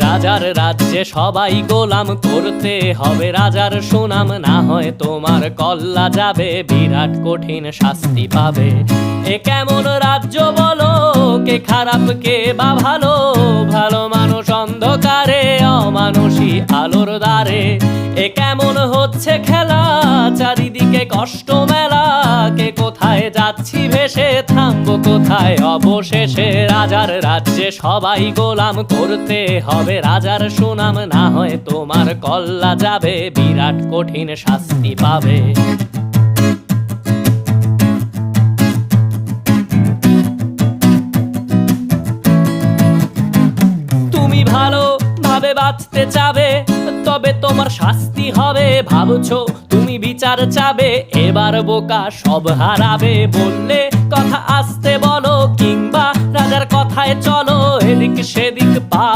রাজার রাজ্যে সবাই গোলাম, করতে হবে রাজার সুনাম, না হয় তোমার কল্লা যাবে, বিরাট কঠিন শাস্তি পাবে। এ কেমন রাজ্য বলো, কে খারাপ কে বা ভালো, ভালো মানুষ অন্ধকারে, অমানুষী আলোর দ্বারে। এ কেমন হচ্ছে খেলা, চারিদিকে কষ্ট মেলা, কে কোথায় যাচ্ছি ভেসে, থামবো কোথায় অবশেষে। রাজার রাজ্যে সবাই গোলাম, করতে হবে রাজার সুনাম, না হয় তোমার কল্লা যাবে, বিরাট কঠিন শাস্তি পাবে। তুমি ভালো ভাবে বাঁচতে চাবে, তবে তোমার শাস্তি হবে। ভাবছো তুমি বিচার চাবে, এবার বোকা সব হারাবে। বললে কথা আসতে বলো, কিংবা রাজার কথায় চলো, এদিক সেদিক পা